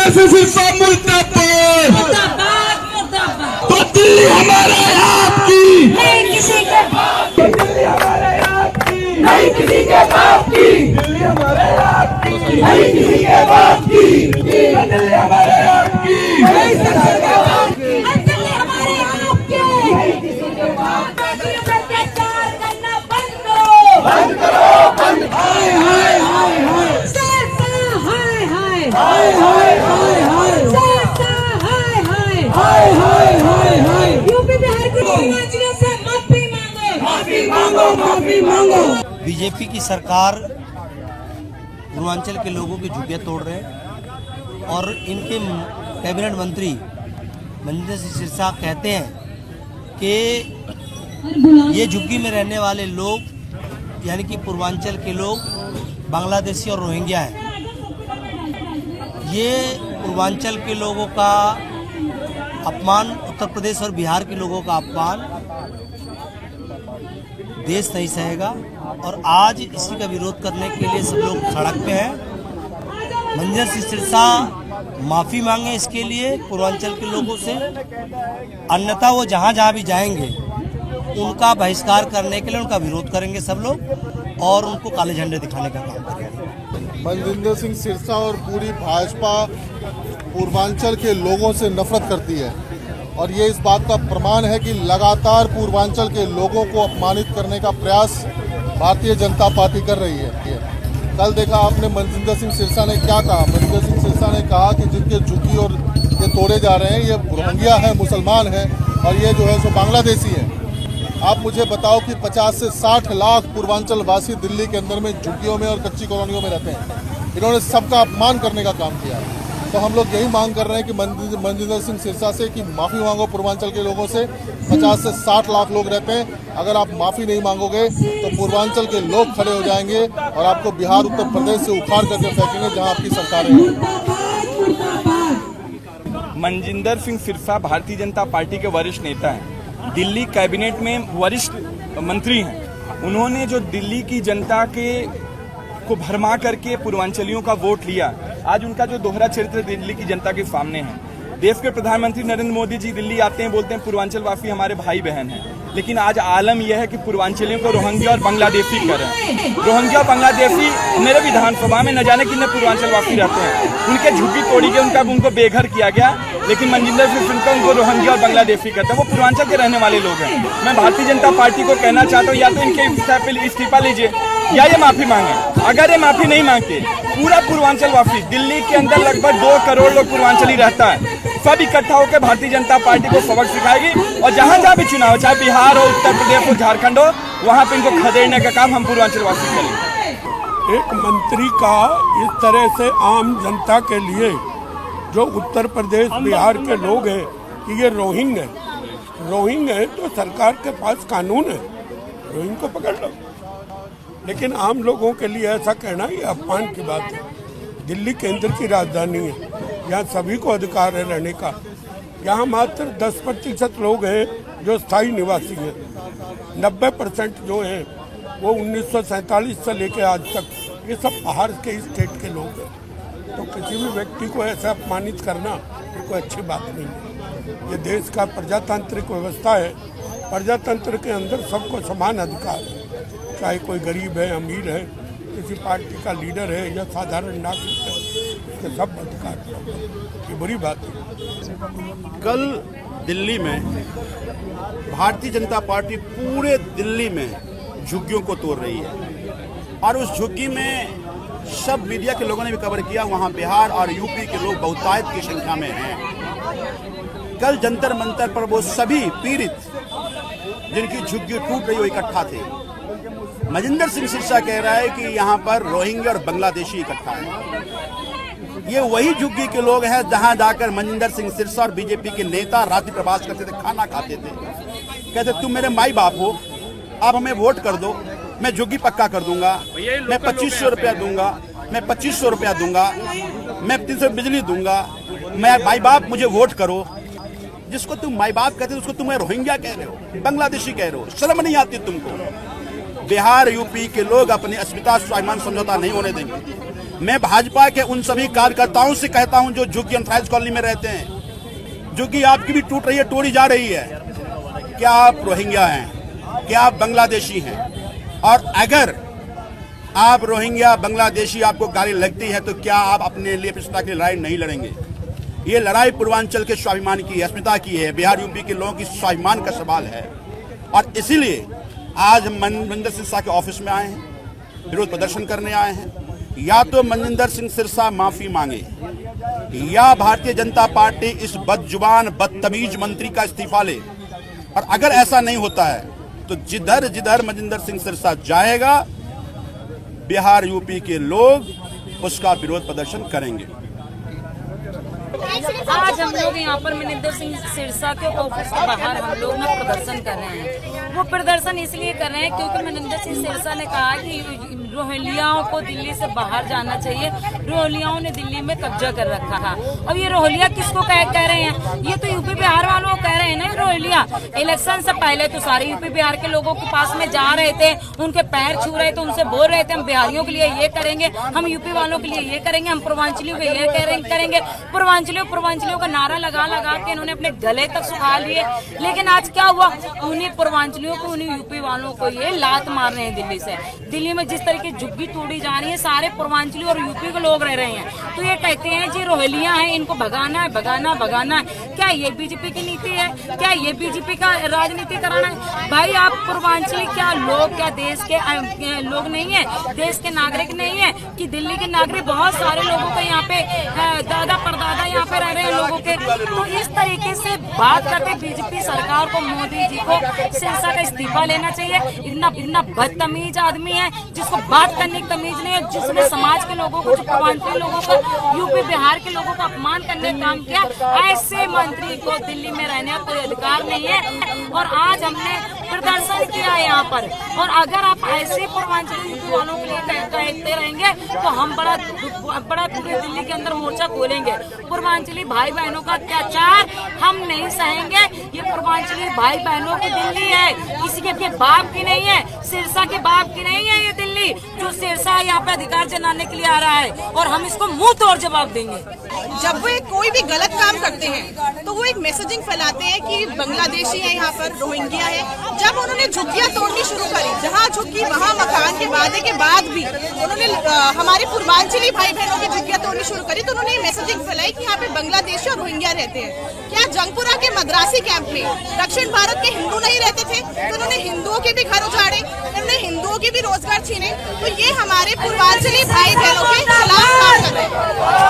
मंजिंदर सिंह सिरसा मुर्दाबाद, तो दिल्ली हमारे आपकी नहीं किसी के बाप की, दिल्ली हमारे आपकी नहीं किसी के बाप की, दिल्ली हमारे आपकी नहीं किसी के बाप की, दिल्ली हमारे आपकी नहीं किसी के बाप की, दिल्ली हमारे आपके, नहीं किसी के बाप की। बेटियों पर अत्याचार करना बंद करो, बंद करो, बंद। हाय हाय हाय हाय सिरसा हाय हाय, हाय हाय हाय हाय सिरसा हाय हाय, हाय हाय हाय हाय यूपी बिहार की पूर्वांचलों से माफी मांगो, माफी मांगो, माफी मांगो। बीजेपी की सरकार पूर्वांचल के लोगों की झुग्गियां तोड़ रहे हैं और इनके कैबिनेट मंत्री मंजिंदर सिंह सिरसा कहते हैं कि ये झुग्गी में रहने वाले लोग यानी कि पूर्वांचल के लोग बांग्लादेशी और रोहिंग्या हैं। ये पूर्वांचल के लोगों का अपमान, उत्तर प्रदेश और बिहार के लोगों का अपमान देश नहीं सहेगा और आज इसी का विरोध करने के लिए सब लोग सड़क पे हैं। मंजिंदर सिंह सिरसा माफ़ी मांगे इसके लिए पूर्वांचल के लोगों से, अन्यथा वो जहाँ जहाँ भी जाएंगे उनका बहिष्कार करने के लिए उनका विरोध करेंगे सब लोग और उनको काले झंडे दिखाने का काम करेंगे। मंजिंदर सिंह सिरसा और पूरी भाजपा पूर्वांचल के लोगों से नफरत करती है और ये इस बात का प्रमाण है कि लगातार पूर्वांचल के लोगों को अपमानित करने का प्रयास भारतीय जनता पार्टी कर रही है। कल देखा आपने मंजिंदर सिंह सिरसा ने क्या कहा। मंजिंदर सिंह सिरसा ने कहा कि जिनके झुग्गी और ये तोड़े जा रहे हैं ये रोहिंग्या है, मुसलमान हैं और ये जो है सो बांग्लादेशी है। आप मुझे बताओ कि 50 से 60 लाख पूर्वांचल वासी दिल्ली के अंदर में झुग्गियों में और कच्ची कॉलोनियों में रहते हैं। इन्होंने सबका अपमान करने का काम किया। तो हम लोग यही मांग कर रहे हैं कि मंजिंदर सिंह सिरसा से कि माफ़ी मांगो पूर्वांचल के लोगों से। 50 से 60 लाख लोग रहते हैं, अगर आप माफ़ी नहीं मांगोगे तो पूर्वांचल के लोग खड़े हो जाएंगे और आपको बिहार उत्तर प्रदेश से उखाड़ करके फेंकेंगे जहां आपकी सरकार है। मंजिंदर सिंह सिरसा भारतीय जनता पार्टी के वरिष्ठ नेता हैं, दिल्ली कैबिनेट में वरिष्ठ मंत्री हैं। उन्होंने जो दिल्ली की जनता को भरमा करके पूर्वांचलियों का वोट लिया, आज उनका जो दोहरा चरित्र दिल्ली की जनता के सामने है। देश के प्रधानमंत्री नरेंद्र मोदी जी दिल्ली आते हैं, बोलते हैं पूर्वांचल वासी हमारे भाई बहन हैं, लेकिन आज आलम यह है कि पूर्वांचलियों को रोहिंग्या और बांग्लादेशी कर रहे हैं। रोहिंग्या और बांग्लादेशी मेरे विधानसभा में न जाने कितने पूर्वांचल वासी रहते हैं, उनके झुग्गी तोड़ी गई, उनको बेघर किया गया, लेकिन मंजिंदर सिंह सिरसा उनको रोहिंग्या और बांग्लादेशी करते हैं। वो पूर्वांचल के रहने वाले लोग हैं। मैं भारतीय जनता पार्टी को कहना चाहता हूँ या तो इनके इस्तीफा लीजिए या ये माफी मांगे। अगर ये माफी नहीं मांगते, पूरा पूर्वांचल वासी दिल्ली के अंदर लगभग 2 करोड़ लोग पूर्वांचली रहता है, सब इकट्ठा होकर भारतीय जनता पार्टी को सबक सिखाएगी और जहां जहां भी चुनाव, चाहे बिहार हो, उत्तर प्रदेश हो, झारखंड हो, वहां पे इनको खदेड़ने का काम हम पूर्वांचल वासी करेंगे। एक मंत्री का इस तरह से आम जनता के लिए जो उत्तर प्रदेश बिहार के लोग हैं कि ये रोहिंग है तो सरकार के पास कानून है, रोहिंग को पकड़ लो। लेकिन आम लोगों के लिए ऐसा कहना ये अपमान की बात है। दिल्ली केंद्र की राजधानी है, यहाँ सभी को अधिकार है रहने का। यहाँ मात्र 10% लोग हैं जो स्थायी निवासी हैं, 90% जो हैं वो 1947 से लेकर आज तक ये सब बाहर के स्टेट के लोग हैं। तो किसी भी व्यक्ति को ऐसा अपमानित करना ये कोई अच्छी बात नहीं है। ये देश का प्रजातांत्रिक व्यवस्था है, प्रजातंत्र के अंदर सबको समान अधिकार है, चाहे कोई गरीब है, अमीर है, किसी पार्टी का लीडर है या साधारण नागरिक है, इसके सब अधिकार है। ये बुरी बात है। कल दिल्ली में भारतीय जनता पार्टी पूरे दिल्ली में झुग्गियों को तोड़ रही है और उस झुग्गी में सब मीडिया के लोगों ने भी कवर किया। वहां बिहार और यूपी के लोग बहुतायत की संख्या में हैं। कल जंतर मंतर पर वो सभी पीड़ित जिनकी झुग्गी टूट रही वो इकट्ठा थे। मंजिंदर सिंह सिरसा कह रहा है कि यहाँ पर रोहिंग्या और बांग्लादेशी इकट्ठा है। ये वही झुग्गी के लोग हैं जहां जाकर मंजिंदर सिंह सिरसा और बीजेपी के नेता रात्रि प्रवास करते थे, खाना खाते थे, कहते तुम मेरे माई बाप हो, आप हमें वोट कर दो, मैं झुग्गी पक्का कर दूंगा, मैं 2500 रुपया दूंगा, मैं 2500 रुपया दूंगा, मैं 300 बिजली दूंगा, मैं माई बाप मुझे वोट करो। जिसको तुम माई बाप कहते हो उसको तुम रोहिंग्या कह रहे हो, बांग्लादेशी कह रहे हो, शर्म नहीं आती तुमको। बिहार यूपी के लोग अपनी अस्मिता स्वाभिमान समझौता नहीं होने देंगे। मैं भाजपा के उन सभी कार्यकर्ताओं से कहता हूं जो झुग्गी एंथराइज कॉलोनी में रहते हैं, झुग्गी आपकी भी टूट रही है, तोड़ी जा रही है। क्या आप रोहिंग्या हैं? क्या आप बांग्लादेशी हैं? और अगर आप रोहिंग्या बांग्लादेशी आपको गाली लगती है तो क्या आप अपने लिए पिछड़ा की लड़ाई नहीं लड़ेंगे? ये लड़ाई पूर्वांचल के स्वाभिमान की है, अस्मिता की है, बिहार यूपी के लोगों की स्वाभिमान का सवाल है। और इसीलिए आज हम मनजिंदर सिरसा के ऑफिस में आए हैं, विरोध प्रदर्शन करने आए हैं। या तो मनजिंदर सिंह सिरसा माफी मांगे या भारतीय जनता पार्टी इस बदजुबान बदतमीज मंत्री का इस्तीफा ले। और अगर ऐसा नहीं होता है तो जिधर जिधर मनजिंदर सिंह सिरसा जाएगा बिहार यूपी के लोग उसका विरोध प्रदर्शन करेंगे। आज हम लोग यहाँ पर मनजिंदर सिंह सिरसा के ऑफिस के बाहर हम लोग ना प्रदर्शन कर रहे हैं। वो प्रदर्शन इसलिए कर रहे हैं क्योंकि मनजिंदर सिंह सिरसा ने कहा कि रोहिंग्याओं को दिल्ली से बाहर जाना चाहिए। रोहिंग्याओं ने दिल्ली में कब्जा कर रखा था। अब ये रोहिंग्या किसको कह रहे हैं? ये तो यूपी बिहार वालों को कह रहे हैं ना रोहिंग्या। इलेक्शन से पहले तो सारे यूपी बिहार के लोगों के पास में जा रहे थे, उनके पैर छू रहे थे, उनसे बोल रहे थे हम बिहारियों के लिए ये करेंगे, हम यूपी वालों के लिए ये करेंगे, हम पूर्वांचलियों के ये करेंगे। पूर्वांचलियों का नारा लगा लगा के इन्होंने अपने गले तक सुखा लिए। लेकिन आज क्या हुआ? उन्हीं पूर्वांचलियों को, उन्हीं यूपी वालों को ये लात मार रहे हैं दिल्ली से। दिल्ली में जिस तरीके झुग्गी तोड़ी जा रही है, सारे पूर्वांचली और यूपी के लोग रह रहे हैं। तो ये कहते हैं जी रोहिंग्या है, इनको भगाना है, भगाना भगाना है। क्या ये बीजेपी की नीति है? क्या ये बीजेपी का राजनीति कराना है? भाई आप पूर्वांचली क्या लोग, क्या देश के लोग नहीं है, देश के नागरिक नहीं है कि दिल्ली के नागरिक बहुत सारे लोगों को यहाँ पे दादा परदादा यहाँ पे रह रहे हैं लोगों के। तो इस तरीके से बात करते बीजेपी सरकार को, मोदी जी को सिरसा का इस्तीफा लेना चाहिए। इतना बदतमीज आदमी है जिसको बात करने की तमीज नहीं है, जिसने समाज के लोगों को, जो पूर्वांचल लोगों को, यूपी बिहार के लोगों को अपमान करने का काम किया। ऐसे मंत्री को दिल्ली में रहने का कोई अधिकार नहीं है। और आज हमने प्रदर्शन किया यहाँ पर। और अगर आप ऐसे पूर्वांचल यूपी वालों के लिए कहते रहेंगे तो हम बड़ा पूरे दिल्ली के अंदर मोर्चा खोलेंगे। पूर्वांचली भाई बहनों का अत्याचार हम नहीं सहेंगे। ये पूर्वांचली भाई बहनों की दिल्ली है, किसी के बाप की नहीं है, सिरसा के बाप की नहीं है ये दिल्ली, जो सिरसा यहाँ पे अधिकार जनाने के लिए आ रहा है। और हम इसको मुंह तोड़ जवाब देंगे। जब वो कोई भी गलत काम करते हैं तो वो एक मैसेजिंग फैलाते हैं कि बांग्लादेशी है, यहाँ पर रोहिंग्या है। जब उन्होंने झुग्गियां तोड़नी शुरू करी, जहाँ झुग्गी वहाँ मकान के वादे के बाद भी उन्होंने हमारे पूर्वांचली भाई बहनों की झुग्गियां तोड़नी शुरू करी, तो उन्होंने मैसेजिंग फैलाई कि यहाँ पे बांग्लादेशी और रोहिंग्या रहते हैं। क्या जंगपुरा के मद्रासी कैंप में दक्षिण भारत के हिंदू नहीं रहते थे? तो उन्होंने हिंदुओं के भी घर उजाड़े, उन्होंने हिंदुओं के भी रोजगार छीने। तो ये हमारे पूर्वांचली भाई बहनों के खिलाफ काम कर रहे हैं।